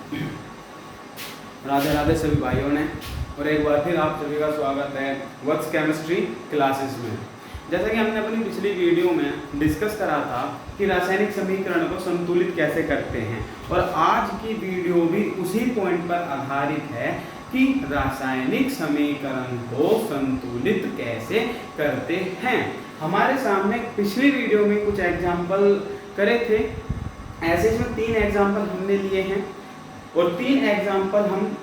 राधे राधे सभी भाइयों ने, और एक बार फिर आप सभी का स्वागत है वत्स केमिस्ट्री क्लासेस में। जैसा कि हमने अपनी पिछली वीडियो में डिस्कस करा था कि रासायनिक समीकरण को संतुलित कैसे करते हैं, और आज की वीडियो भी उसी पॉइंट पर आधारित है कि रासायनिक समीकरण को संतुलित कैसे करते हैं। हमारे सामने पिछली वीडियो में कुछ एग्जाम्पल करे थे, ऐसे इसमें 3 एग्जाम्पल हमने लिए हैं और 3 एग्जाम्पल हम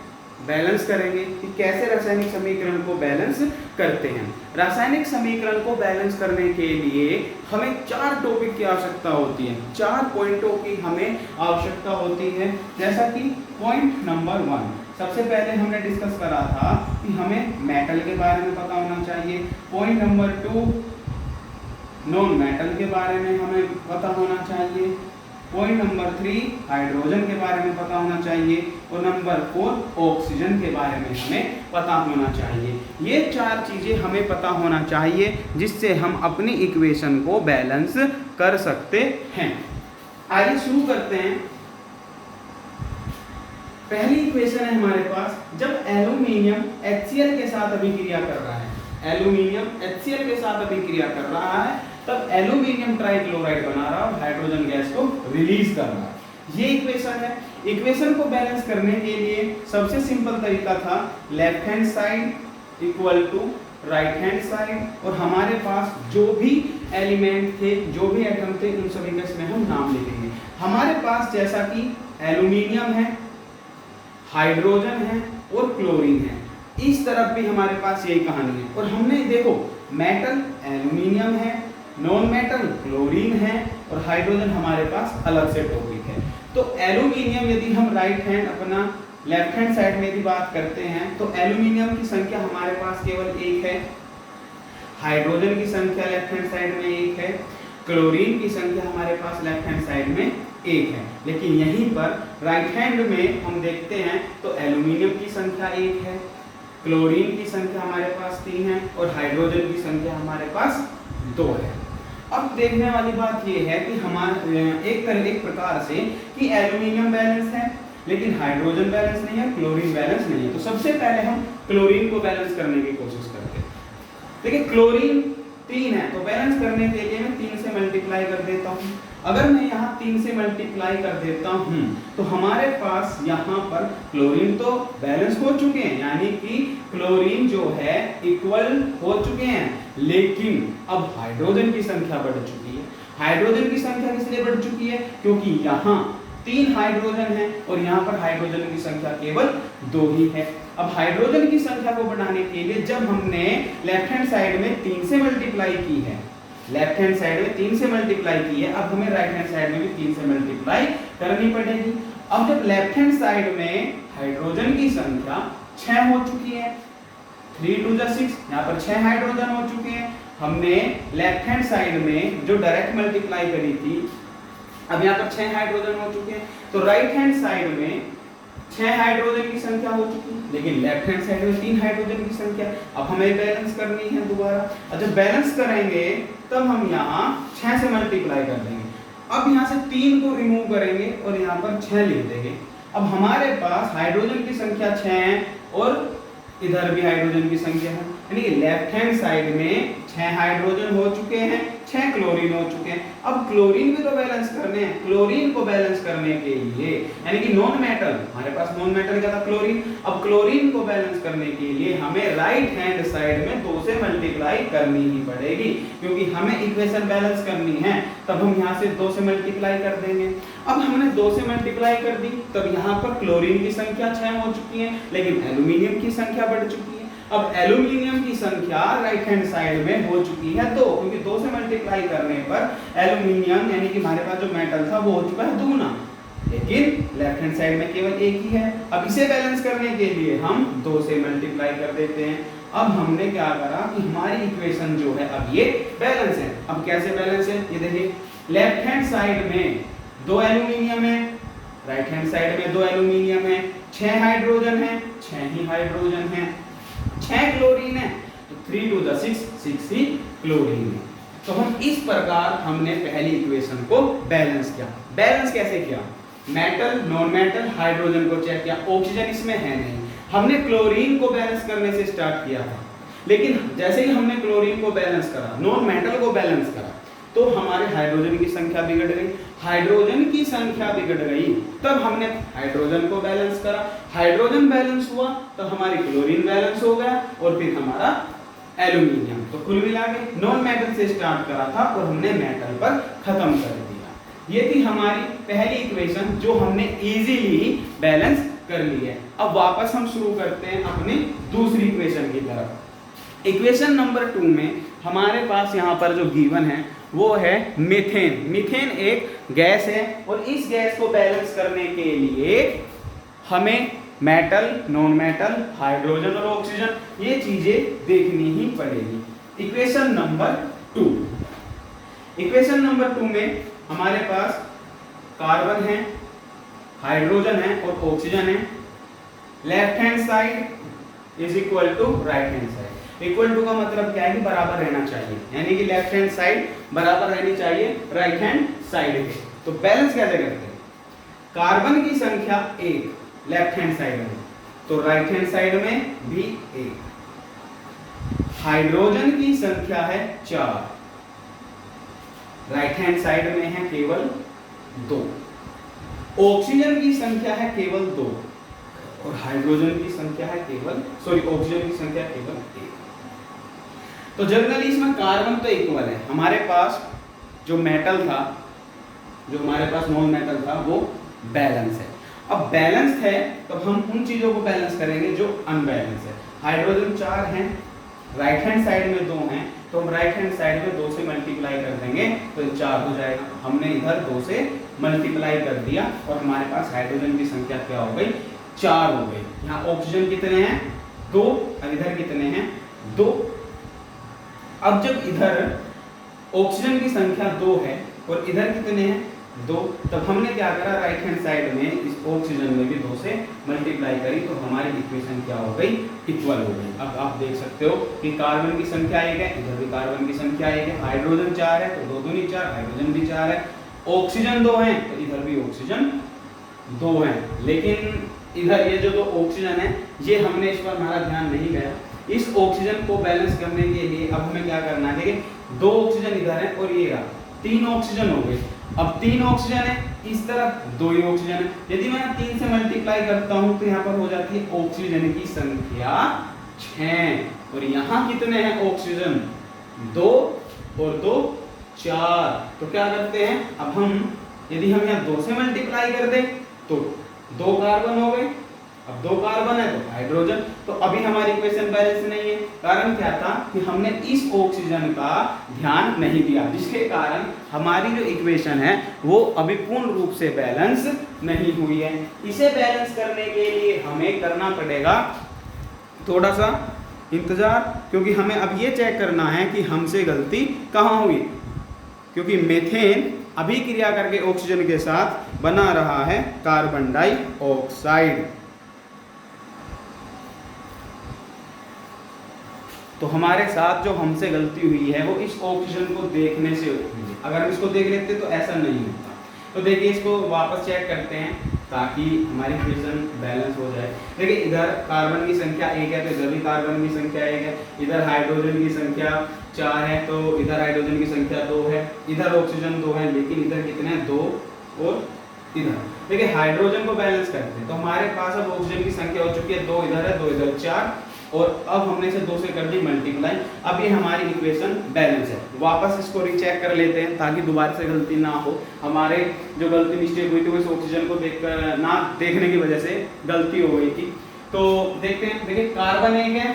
बैलेंस करेंगे कि कैसे रासायनिक समीकरण को बैलेंस करते हैं। रासायनिक समीकरण को बैलेंस करने के लिए हमें 4 टॉपिक की आवश्यकता होती है, 4 पॉइंटों की हमें आवश्यकता होती है। जैसा कि पॉइंट नंबर 1 सबसे पहले हमने डिस्कस करा था कि हमें मेटल के बारे में पता होना चाहिए। पॉइंट नंबर 2 नॉन मेटल के बारे में हमें पता होना चाहिए। पॉइंट नंबर 3 हाइड्रोजन के बारे में पता होना चाहिए, और नंबर 4 ऑक्सीजन के बारे में हमें पता होना चाहिए। ये 4 चीजें हमें पता होना चाहिए जिससे हम अपनी इक्वेशन को बैलेंस कर सकते हैं। आइए शुरू करते हैं। पहली इक्वेशन है हमारे पास, जब एल्यूमिनियम HCl के साथ अभिक्रिया कर रहा है, एल्यूमिनियम HCl के साथ अभिक्रिया कर रहा है, तब एल्यूमिनियम ट्राइक्लोराइड बना रहा है, हाइड्रोजन गैस को रिलीज कर रहा है। ये इक्वेशन है। इक्वेशन को बैलेंस करने के लिए सबसे सिंपल तरीका था left hand side equal to right hand side, और हमारे पास जो भी एलिमेंट थे, जो भी एटम थे, उन सभी का इसमें हम नाम लिखेंगे। हमारे पास जैसा कि एल्यूमिनियम है, हाइड्रोजन है और क्लोरीन है, इस तरफ भी हमारे पास यही कहानी है। और हमने देखो मेटल एल्यूमिनियम है, नॉन मेटल क्लोरीन है, और हाइड्रोजन हमारे पास अलग से टॉपिक है। तो एल्यूमिनियम यदि हम राइट हैंड अपना लेफ्ट हैंड साइड में यदि बात करते हैं तो एल्यूमिनियम की संख्या हमारे पास केवल 1 है, हाइड्रोजन की संख्या लेफ्ट हैंड साइड में 1 है, क्लोरीन की संख्या हमारे पास लेफ्ट हैंड साइड में 1 है। लेकिन यहीं पर राइट हैंड में हम देखते हैं तो एल्यूमिनियम की संख्या 1 है, क्लोरीन की संख्या हमारे पास 3 है, और हाइड्रोजन की संख्या हमारे पास 2 है। अब देखने वाली बात यह है कि हमारे एक प्रकार से कि एल्यूमिनियम बैलेंस है लेकिन हाइड्रोजन बैलेंस नहीं है, क्लोरीन बैलेंस नहीं है। तो सबसे पहले हम क्लोरीन को बैलेंस करने की कोशिश करते हैं। देखिए क्लोरीन 3 है, तो बैलेंस करने के लिए मैं 3 से मल्टीप्लाई कर देता हूँ। अगर मैं यहाँ 3 से मल्टीप्लाई कर देता हूँ तो हमारे पास यहाँ पर क्लोरीन तो बैलेंस हो चुके हैं, यानी कि क्लोरीन जो है इक्वल हो चुके हैं, लेकिन अब हाइड्रोजन की संख्या बढ़ चुकी है। हाइड्रोजन की संख्या किसलिए बढ़ चुकी है? क्योंकि यहाँ 3 हाइड्रोजन है और यहाँ पर हाइड्रोजन की संख्या केवल 2 ही है। अब हाइड्रोजन की संख्या को बढ़ाने के लिए जब हमने लेफ्ट हैंड साइड में 3 से मल्टीप्लाई की है, लेफ्ट हैंड साइड में 3 से मल्टीप्लाई की है, अब हमें राइट हैंड साइड में भी 3 से मल्टीप्लाई करनी पड़ेगी। अब जब लेफ्ट हैंड साइड में हाइड्रोजन की संख्या 6 हो चुकी है, 3 2 6, यहाँ पर 6 हाइड्रोजन हो चुके हैं। हमने लेफ्ट हैंड साइड में जो डायरेक्ट मल्टीप्लाई करी थी, अब यहाँ पर 6 हाइड्रोजन हो चुके हैं, तो राइट हैंड साइड में 6 हाइड्रोजन की संख्या हो चुकी है, लेकिन लेफ्ट हैंड साइड में 3 हाइड्रोजन की संख्या। अब हमें बैलेंस करनी है दोबारा, और जब बैलेंस करेंगे तब हम यहाँ 6 से मल्टीप्लाई कर देंगे। अब यहाँ से 3 को रिमूव करेंगे और यहाँ पर 6 लिख देंगे। अब हमारे पास हाइड्रोजन की संख्या 6 है और इधर भी हाइड्रोजन की संख्या है, यानी कि लेफ्ट हैंड साइड में 6 हाइड्रोजन हो चुके हैं, 6 क्लोरीन हो चुके हैं। अब क्लोरीन भी तो बैलेंस करने हैं। क्लोरीन को बैलेंस करने के लिए, यानी कि नॉन मेटल, हमारे पास नॉन मेटल क्या था? क्लोरीन। अब क्लोरीन को बैलेंस करने के लिए हमें राइट हैंड साइड में 2 से मल्टीप्लाई करनी ही पड़ेगी, क्योंकि हमें इक्वेशन बैलेंस करनी है। तब हम यहाँ से 2 से मल्टीप्लाई कर देंगे। अब हमने 2 से मल्टीप्लाई कर दी, तब यहाँ पर क्लोरीन की संख्या 6 हो चुकी है, लेकिन एल्यूमिनियम की संख्या बढ़ चुकी है। अब एल्यूमिनियम की संख्या राइट हैंड साइड में हो चुकी है 2, क्योंकि 2 से मल्टीप्लाई करने पर एल्यूमिनियम यानी कि हमारे पास जो मेटल था वो हो चुका है 2 गुना, लेकिन लेफ्ट हैंड साइड में केवल 1 ही है। अब इसे बैलेंस करने के लिए हम 2 से मल्टीप्लाई कर देते हैं। अब हमने क्या करा कि हमारी इक्वेशन जो है अब ये बैलेंस है। अब कैसे बैलेंस है ये देखिए, लेफ्ट हैंड साइड में 2 एल्यूमिनियम है, राइट हैंड साइड में 2 एल्यूमिनियम है, 6 हाइड्रोजन है, 6 ही हाइड्रोजन है, 6 क्लोरीन है, तो 3 2 6, 6 ही क्लोरीन है। तो हम इस प्रकार हमने पहली इक्वेशन को बैलेंस किया। बैलेंस कैसे किया? मेटल नॉन मेटल हाइड्रोजन को चेक किया, ऑक्सीजन इसमें है नहीं। हमने क्लोरीन को बैलेंस करने से स्टार्ट किया था, लेकिन जैसे ही हमने क्लोरीन को बैलेंस करा, नॉन मेटल को बैलेंस करा, तो हमारे हाइड्रोजन की संख्या बिगड़ गई। हाइड्रोजन की संख्या बिगड़ गई, तब हमने हाइड्रोजन को बैलेंस करा, हाइड्रोजन बैलेंस हुआ तो हमारी क्लोरीन बैलेंस हो गया, और फिर हमारा एल्यूमिनियम। तो कुल मिला के नॉन मेटल से स्टार्ट करा था और हमने मेटल पर खत्म कर दिया। ये थी हमारी पहली इक्वेशन जो हमने इजीली बैलेंस कर ली है। अब वापस हम शुरू करते हैं अपनी दूसरी इक्वेशन की तरफ। इक्वेशन नंबर 2 में हमारे पास यहाँ पर जो गिवन है वो है मीथेन। मीथेन एक गैस है, और इस गैस को बैलेंस करने के लिए हमें मेटल नॉन मेटल हाइड्रोजन और ऑक्सीजन ये चीजें देखनी ही पड़ेगी। इक्वेशन नंबर 2, इक्वेशन नंबर 2 में हमारे पास कार्बन है, हाइड्रोजन है और ऑक्सीजन है। Left hand side is equal to right hand side. Equal to का मतलब क्या है कि बराबर रहना चाहिए, यानी कि लेफ्ट हैंड साइड बराबर रहनी चाहिए राइट हैंड साइड के। तो बैलेंस कैसे करते हैं? कार्बन की संख्या 1 लेफ्ट हैंड साइड में, तो राइट हैंड साइड में भी 1। हाइड्रोजन की संख्या है 4, राइट हैंड साइड में है केवल 2। ऑक्सीजन की संख्या है केवल 2, और हाइड्रोजन की संख्या है ऑक्सीजन की संख्या केवल 1। तो जनरली इसमें कार्बन तो इक्वल है, हमारे पास जो मेटल था, जो हमारे पास नॉन मेटल था, वो बैलेंस है। अब बैलेंस है तो हम उन चीजों को बैलेंस करेंगे जो अनबैलेंस है। हाइड्रोजन 4 हैं, राइट हैंड साइड में 2 हैं, तो हम राइट हैंड साइड में 2 से मल्टीप्लाई कर देंगे तो 4 हो जाएगा। हमने इधर 2 से मल्टीप्लाई कर दिया और हमारे पास हाइड्रोजन की संख्या क्या हो गई? 4 हो गई। यहाँ ऑक्सीजन कितने हैं? 2, और इधर कितने हैं? 2। अब जब इधर ऑक्सीजन की संख्या 2 है और इधर कितने हैं? 2, तब हमने क्या करा? राइट हैंड साइड में इस ऑक्सीजन में भी 2 से मल्टीप्लाई करी, तो हमारी इक्वेशन क्या हो गई? इक्वल हो गई। अब आप देख सकते हो कि कार्बन की संख्या 1 है, इधर भी कार्बन की संख्या 1 है, हाइड्रोजन 4 है तो 2 दूनी 4, हाइड्रोजन भी 4 है, ऑक्सीजन 2 है तो इधर भी ऑक्सीजन 2 है। लेकिन इधर ये जो 2 ऑक्सीजन है, ये हमने इस पर हमारा ध्यान नहीं गया। इस ऑक्सीजन को बैलेंस करने के लिए अब हमें क्या करना है? देखिए 2 ऑक्सीजन इधर है और ये रहा, 3 ऑक्सीजन हो गए। अब 3 ऑक्सीजन है, इस तरफ 2 ही ऑक्सीजन है। यदि मैं 3 से मल्टीप्लाई करता हूं तो यहाँ पर हो जाती है ऑक्सीजन की संख्या 6, और यहाँ कितने हैं ऑक्सीजन? 2 और 2 4। तो क्या करते हैं अब हम, यदि हम यहाँ 2 से मल्टीप्लाई कर दें तो 2 कार्बन हो गए। अब 2 कार्बन है तो हाइड्रोजन, तो अभी हमारी इक्वेशन बैलेंस नहीं है। कारण क्या था कि हमने इस ऑक्सीजन का ध्यान नहीं दिया, जिसके कारण हमारी जो इक्वेशन है वो अभी पूर्ण रूप से बैलेंस नहीं हुई है। इसे बैलेंस करने के लिए हमें करना पड़ेगा थोड़ा सा इंतजार, क्योंकि हमें अब ये चेक करना है कि हमसे गलती कहाँ हुई, क्योंकि मीथेन अभिक्रिया करके ऑक्सीजन के साथ बना रहा है कार्बन डाइऑक्साइड। तो हमारे साथ जो हमसे गलती हुई है वो इस ऑक्सीजन को देखने से हुई है। अगर हम इसको देख लेते तो ऐसा नहीं होता। तो देखिए इसको वापस चेक करते हैं ताकि हमारी इक्वेशन बैलेंस हो जाए। देखिए इधर कार्बन की संख्या 1 है तो इधर भी कार्बन की संख्या 1 है, इधर हाइड्रोजन की संख्या 4 है तो इधर हाइड्रोजन की संख्या 2 है, इधर ऑक्सीजन 2 है, लेकिन इधर कितने हैं? 2 और इधर। देखिए हाइड्रोजन को बैलेंस करते हैं तो हमारे पास अब ऑक्सीजन की संख्या हो चुकी है 2 इधर है 2 इधर 4, और अब हमने इसे 2 से कर दी मल्टीप्लाई। अब ये हमारी इक्वेशन बैलेंस है। वापस इसको रीचेक कर लेते हैं ताकि दोबारा से गलती ना हो। हमारे जो गलती मिस्टेक हुई थी वो इस ऑक्सीजन को देखकर ना देखने की वजह से गलती हो गई थी। तो देखते हैं। देखिए कार्बन 1 है,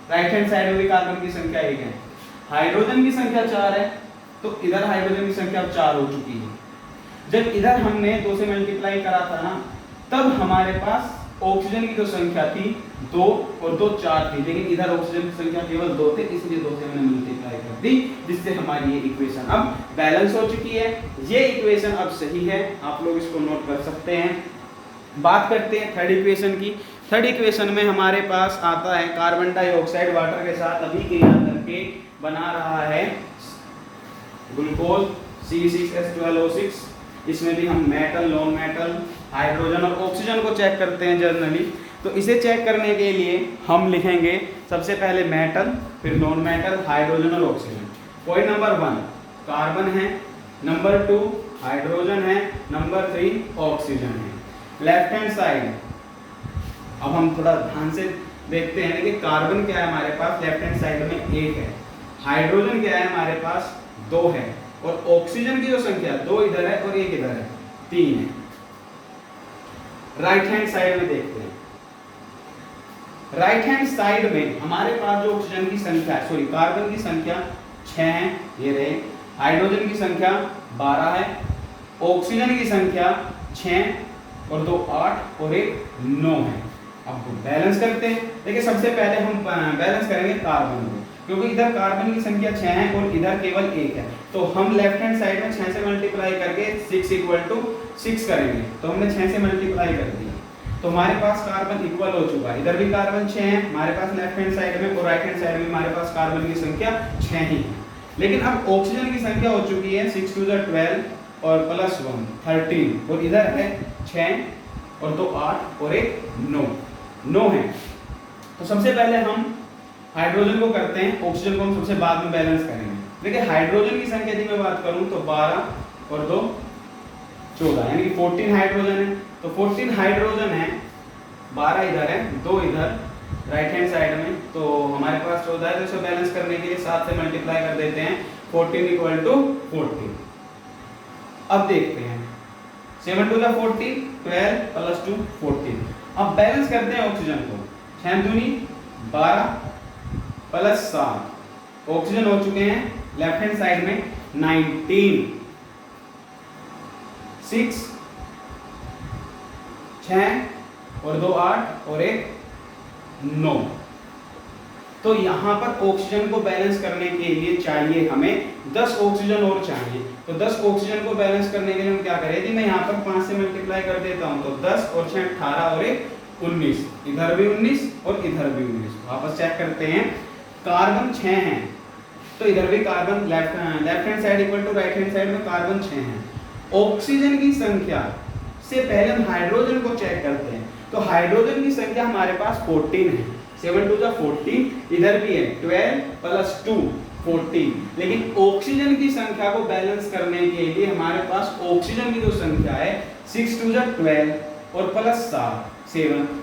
राइट हैंड साइड में भी कार्बन की संख्या 1 है, हाइड्रोजन की संख्या 4 है तो इधर हाइड्रोजन की संख्या 4 हो चुकी है। जब इधर हमने 2 से मल्टीप्लाई करा था ना, तब हमारे पास ऑक्सीजन की जो संख्या थी 2 और 2 4 थी, लेकिन इधर ऑक्सीजन की संख्या केवल 2 थे, इसलिए 2 से हमने मल्टीप्लाई कर दी, जिससे हमारी ये इक्वेशन अब बैलेंस हो चुकी है। ये इक्वेशन अब सही है, आप लोग इसको नोट कर सकते हैं। बात करते हैं थर्ड इक्वेशन की। थर्ड इक्वेशन में हमारे पास आता है कार्बन डाइऑक्साइड वाटर के साथ अभिक्रिया करके बना रहा है ग्लूकोज C6H12O6 इसमें भी हम मेटल, नॉन मेटल, हाइड्रोजन और ऑक्सीजन को चेक करते हैं जनरली। तो इसे चेक करने के लिए हम लिखेंगे सबसे पहले मेटल, फिर नॉन मेटल, हाइड्रोजन और ऑक्सीजन। पॉइंट नंबर 1 कार्बन है, नंबर 2 हाइड्रोजन है, नंबर 3 ऑक्सीजन है। लेफ्ट हैंड साइड अब हम थोड़ा ध्यान से देखते हैं कि कार्बन क्या है हमारे पास, लेफ्ट हैंड साइड में 1 है, हाइड्रोजन क्या है हमारे पास 2 है, और ऑक्सीजन की जो संख्या 2 इधर है और 1 इधर है, 3 है। राइट हैंड साइड में देखते हैं, राइट हैंड साइड में हमारे पास जो ऑक्सीजन की संख्या है, सॉरी कार्बन की संख्या 6 है, ये रहे, हाइड्रोजन की संख्या 12 है, ऑक्सीजन की संख्या 6 और 2 8 और 1 9 है। अब बैलेंस करते हैं। देखिए सबसे पहले हम बैलेंस करेंगे कार्बन को, क्योंकि इधर कार्बन की संख्या 6 है और इधर केवल 1 है, तो हम लेफ्ट हैंड साइड में 6 से मल्टीप्लाई करके 6 इक्वल टू 6 करेंगे। तो हमने 6 से मल्टीप्लाई कर दिया, तो हमारे पास कार्बन इक्वल हो चुका है। इधर भी कार्बन 6 है हमारे पास लेफ्ट हैंड साइड में, और राइट हैंड साइड में हमारे पास कार्बन की संख्या 6 ही है। लेकिन अब ऑक्सीजन की संख्या हो चुकी है 6 2 12 और प्लस 1 13, और इधर है 6 और 2 8 और 1 9 है। तो सबसे पहले हम हाइड्रोजन को करते हैं, ऑक्सीजन को हम सबसे बाद में बैलेंस करेंगे। देखिए हाइड्रोजन की संख्या यदि मैं बात करूं तो 12 और 2 14, यानी कि 14 हाइड्रोजन है। तो 14 हाइड्रोजन है, 12 इधर है, 2 इधर राइट हैंड साइड में, तो हमारे पास 14 है। तो इसे बैलेंस करने के लिए 7 से मल्टीप्लाई कर देते हैं, 14 इक्वल टू 14। अब देखते हैं 7 2 14, 12 प्लस 2 14। अब बैलेंस करते हैं ऑक्सीजन को, 6 दूनी 12 प्लस 7, ऑक्सीजन हो चुके हैं लेफ्ट हैंड साइड में 19, 6 6 और 2 8 और 1 9। तो यहां पर ऑक्सीजन को बैलेंस करने के लिए चाहिए हमें 10 ऑक्सीजन और चाहिए। तो 10 ऑक्सीजन को बैलेंस करने के लिए हम क्या करें, यदि मैं यहाँ पर 5 से मल्टीप्लाई कर देता हूँ तो 10 और 6 18 और 1 19, इधर भी 19 और इधर भी 19। वापस चेक करते हैं, कार्बन 6 है तो इधर भी carbon left hand side equal to right hand side में कार्बन 6 है। ऑक्सीजन की संख्या से पहले हम हाइड्रोजन को चेक करते हैं, तो हाइड्रोजन की संख्या हमारे पास 14 है, 7 2 14, इधर भी है 12 प्लस 2 14। लेकिन ऑक्सीजन की संख्या को बैलेंस करने के लिए हमारे पास ऑक्सीजन की जो संख्या है 6 2 12 और प्लस 7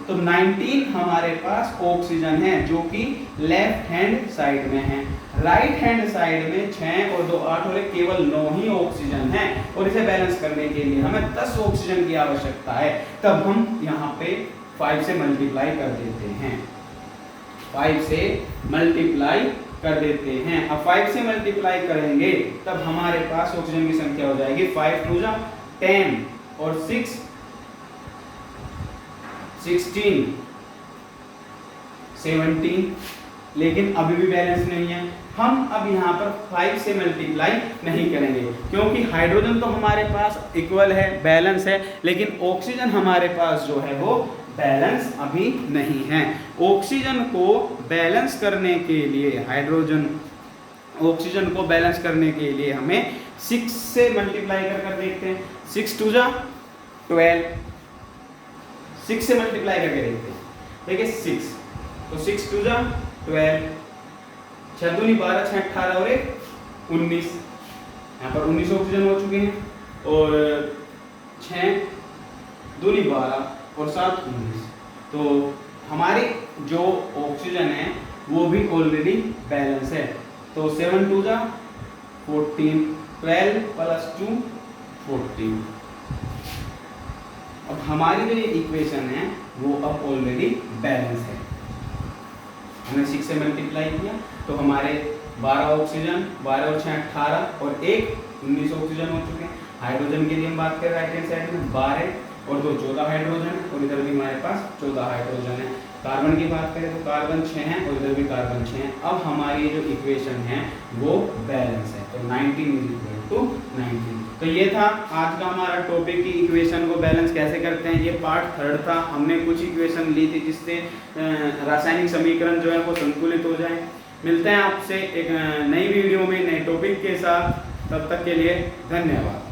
तो 19 हमारे पास ऑक्सीजन है, जो कि लेफ्ट हैंड साइड में है। राइट हैंड साइड में 6 और 2 8 और केवल 9 ही ऑक्सीजन है, और इसे बैलेंस करने के लिए हमें 10 ऑक्सीजन की आवश्यकता है। तब हम यहाँ पे 5 से मल्टीप्लाई कर देते हैं, 5 से मल्टीप्लाई कर देते हैं। अब 5 से मल्टीप्लाई करेंगे तब हमारे पास ऑक्सीजन की संख्या हो जाएगी 5 2 10 और 6 16 17। लेकिन अभी भी बैलेंस नहीं है, हम अब यहाँ पर 5 से मल्टीप्लाई नहीं करेंगे, क्योंकि हाइड्रोजन तो हमारे पास इक्वल है, बैलेंस है, लेकिन ऑक्सीजन हमारे पास जो है वो बैलेंस अभी नहीं है। ऑक्सीजन को बैलेंस करने के लिए, ऑक्सीजन को बैलेंस करने के लिए हमें 6 से मल्टीप्लाई कर देखते हैं। 6 2 12, 6 से मल्टीप्लाई करके देखते हैं। देखिए 6, तो 6 2 12, 6 दूनी 12, 6 18 और 1 19। यहाँ पर 19 ऑक्सीजन हो चुके हैं, और 6 दूनी 12 और 7 19। तो हमारी जो ऑक्सीजन है वो भी ऑलरेडी बैलेंस है। तो 7 2 14, 12 प्लस 2 14। अब हमारी जो ये इक्वेशन है वो अब ऑलरेडी बैलेंस है। हमने 6 से मल्टीप्लाई किया तो हमारे 12 ऑक्सीजन, 12 और 6 18 और 1 19 ऑक्सीजन हो चुके हैं। हाइड्रोजन के लिए हम बात करें राइट हैंड साइड में 12 और 2 14 हाइड्रोजन, और इधर भी हमारे पास 14 हाइड्रोजन है। कार्बन की बात करें तो कार्बन 6 है और इधर भी कार्बन 6 है। अब हमारी जो इक्वेशन है वो बैलेंस है, तो 19 = 19। तो ये था आज का हमारा टॉपिक की इक्वेशन को बैलेंस कैसे करते हैं। ये पार्ट 3 था। हमने कुछ इक्वेशन ली थी जिससे रासायनिक समीकरण जो है वो संतुलित हो जाए। मिलते हैं आपसे एक नई वीडियो में नए टॉपिक के साथ, तब तक के लिए धन्यवाद।